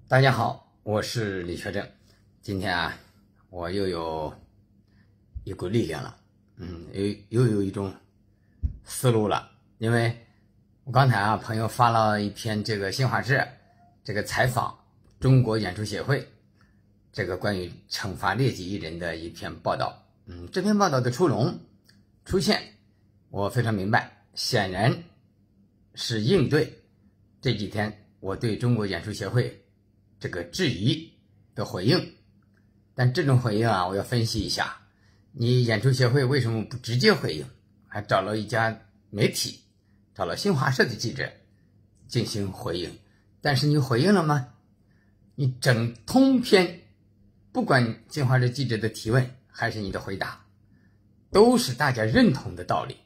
大家好，我是李学正。今天我又有一股力量了，又有一种思路了。因为我刚才朋友发了一篇这个新华社这个采访中国演出协会这个关于惩罚劣迹艺人的一篇报道。这篇报道的出现，我非常明白，显然是应对这几天我对中国演出协会这个质疑的回应。但这种回应我要分析一下，你演出协会为什么不直接回应，还找了一家媒体，找了新华社的记者进行回应？但是你回应了吗？你整通篇，不管新华社记者的提问还是你的回答，都是大家认同的道理。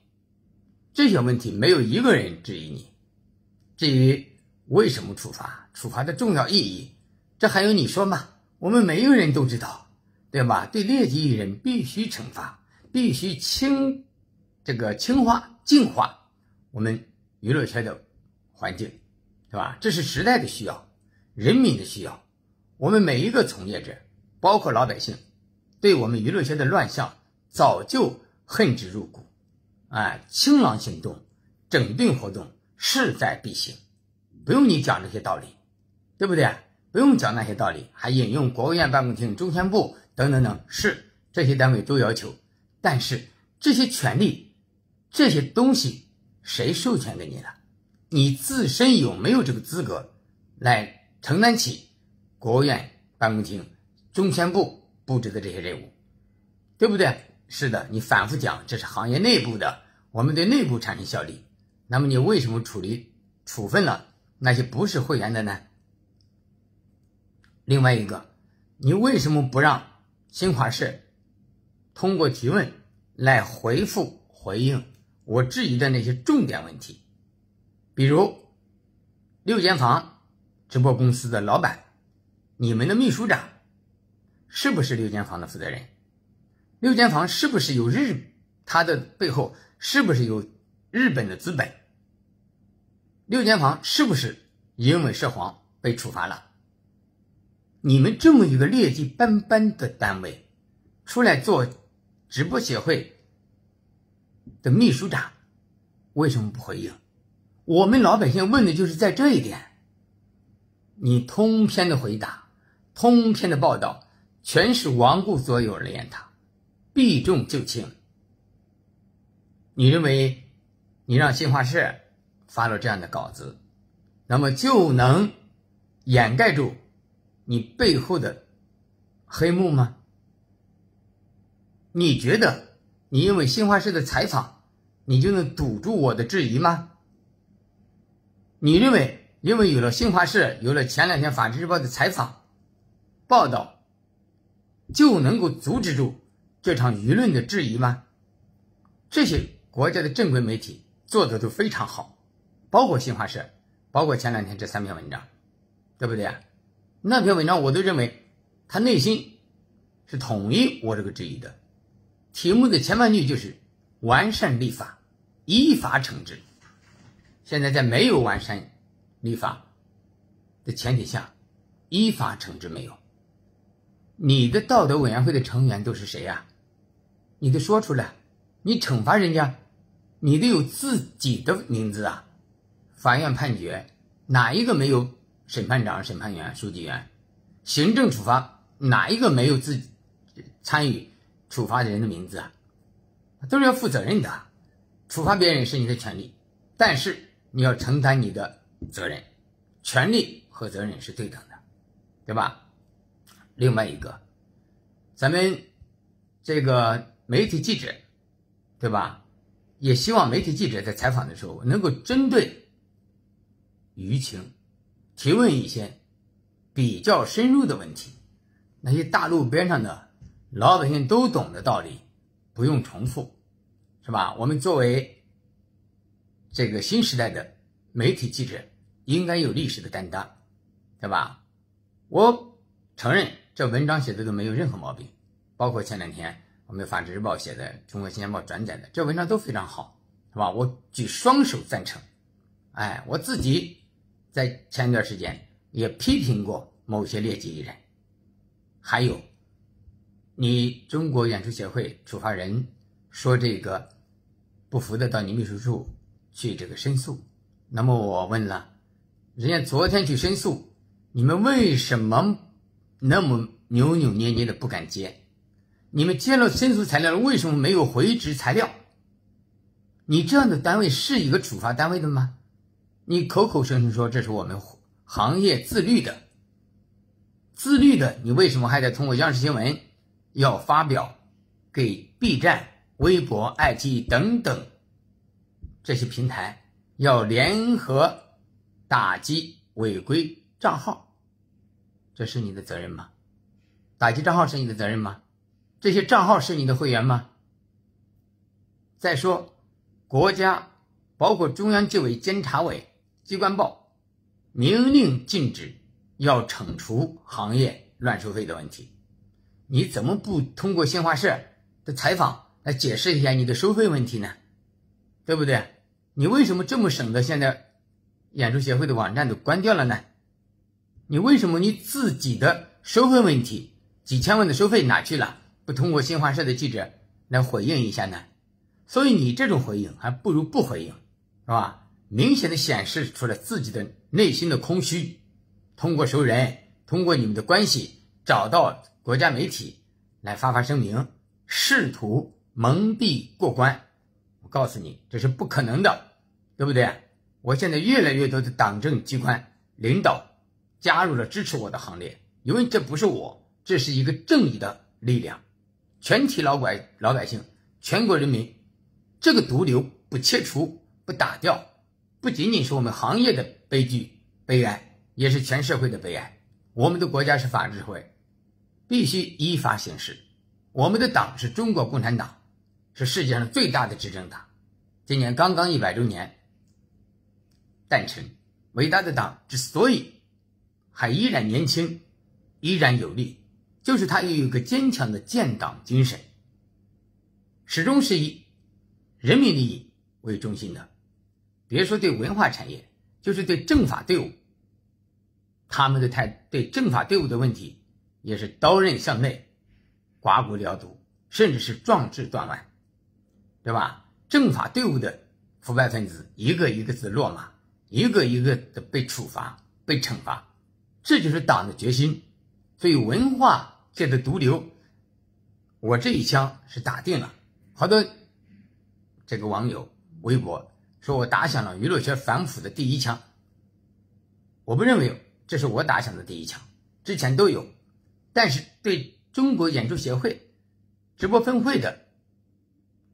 这些问题没有一个人质疑你。至于为什么处罚的重要意义，这还用你说吗？我们每一个人都知道，对吧？对劣迹艺人必须惩罚，必须净化我们娱乐圈的环境，对吧？这是时代的需要，人民的需要。我们每一个从业者，包括老百姓，对我们娱乐圈的乱象早就恨之入骨。清朗行动、整顿活动势在必行，不用你讲这些道理，对不对？不用讲那些道理，还引用国务院办公厅、中宣部等等等，是这些单位都要求。但是这些权利、这些东西谁授权给你了？你自身有没有这个资格来承担起国务院办公厅、中宣部布置的这些任务，对不对？是的，你反复讲这是行业内部的，我们对内部产生效力。那么你为什么处分了那些不是会员的呢？另外一个，你为什么不让新华社通过提问来回应我质疑的那些重点问题？比如六间房直播公司的老板，你们的秘书长是不是六间房的负责人？六间房是不是有他的背后是不是有日本的资本？六间房是不是因为涉黄被处罚了？你们这么一个劣迹斑斑的单位出来做直播协会的秘书长，为什么不回应？我们老百姓问的就是在这一点。你通篇的回答，通篇的报道全是罔顾所有而言他，避重就轻。你认为你让新华社发了这样的稿子，那么就能掩盖住你背后的黑幕吗？你觉得你因为新华社的采访，你就能堵住我的质疑吗？你认为因为有了新华社，有了前两天法制日报的采访报道，就能够阻止住这场舆论的质疑吗？这些国家的正规媒体做的都非常好，包括新华社，包括前两天这3篇文章，对不对？那篇文章我都认为他内心是同意我这个质疑的。题目的前半句就是完善立法，依法惩治。现在在没有完善立法的前提下，依法惩治没有。你的道德委员会的成员都是谁呀？你得说出来。你惩罚人家，你得有自己的名字啊。法院判决哪一个没有审判长、审判员、书记员？行政处罚哪一个没有自己参与处罚的人的名字啊？都是要负责任的。处罚别人是你的权利，但是你要承担你的责任，权利和责任是对等的，对吧？另外一个，咱们这个媒体记者，对吧？也希望媒体记者在采访的时候能够针对舆情提问一些比较深入的问题，那些大路边上的老百姓都懂的道理不用重复，是吧？我们作为这个新时代的媒体记者应该有历史的担当，对吧？我承认这文章写的都没有任何毛病，包括前两天我们法制日报写的，中国新鲜报转载的，这文章都非常好，是吧？我举双手赞成。我自己在前一段时间也批评过某些劣迹艺人。还有，你中国演出协会处罚人说这个不服的到你秘书处去这个申诉。那么我问了，人家昨天去申诉，你们为什么那么扭扭捏捏的不敢接？你们接了申诉材料，为什么没有回执材料？你这样的单位是一个处罚单位的吗？你口口声声说这是我们行业自律的，你为什么还得通过央视新闻要发表给 B 站、微博、爱奇艺等等这些平台要联合打击违规账号？这是你的责任吗？打击账号是你的责任吗？这些账号是你的会员吗？再说，国家包括中央纪委监察委机关报明令禁止要惩处行业乱收费的问题，你怎么不通过新华社的采访来解释一下你的收费问题呢？对不对？你为什么这么省得现在演出协会的网站都关掉了呢？你为什么你自己的收费问题几千万的收费哪去了？不通过新华社的记者来回应一下呢？所以你这种回应还不如不回应，是吧？明显的显示出了自己的内心的空虚，通过熟人，通过你们的关系找到国家媒体来发声明，试图蒙蔽过关。我告诉你，这是不可能的，对不对？我现在越来越多的党政机关领导加入了支持我的行列，因为这不是我，这是一个正义的力量，全体老百姓，全国人民，这个毒瘤不切除不打掉，不仅仅是我们行业的悲剧悲哀，也是全社会的悲哀。我们的国家是法治社会，必须依法行事。我们的党是中国共产党，是世界上最大的执政党，今年刚刚100周年诞辰。伟大的党之所以还依然年轻，依然有力，就是它有一个坚强的建党精神，始终是以人民利益为中心的。别说对文化产业，就是对政法队伍，他们的对政法队伍的问题也是刀刃向内，刮骨疗毒，甚至是壮志断腕，对吧？政法队伍的腐败分子一个一个的落马，一个一个的被处罚被惩罚，这就是党的决心。所以文化界的毒瘤，我这一枪是打定了。好多这个网友微博说我打响了娱乐圈反腐的第一枪，我不认为这是我打响的第一枪，之前都有，但是对中国演出协会直播分会的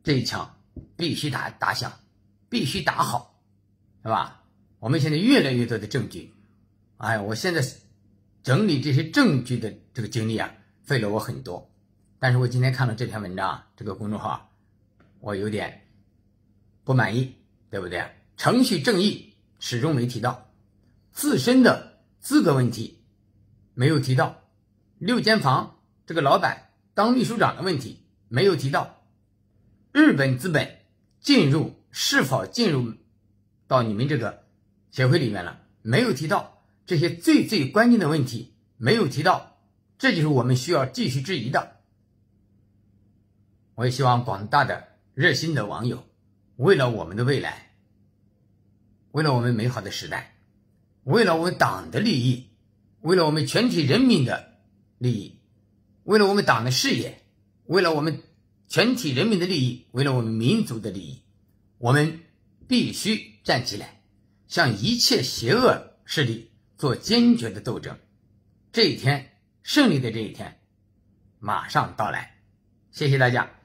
这一枪必须打响，必须打好，是吧？我们现在越来越多的证据，我现在整理这些证据的这个精力费了我很多。但是我今天看了这篇文章，这个公众号，我有点不满意，对不对？程序正义始终没提到，自身的资格问题没有提到，六间房这个老板当秘书长的问题没有提到，日本资本是否进入到你们这个协会里面了没有提到，这些最关键的问题没有提到，这就是我们需要继续质疑的。我也希望广大的热心的网友，为了我们的未来，为了我们美好的时代，为了我们党的利益，为了我们全体人民的利益，为了我们党的事业，为了我们全体人民的利益，为了我们民族的利益，我们必须站起来，向一切邪恶势力做坚决的斗争。这一天，胜利的这一天马上到来。谢谢大家。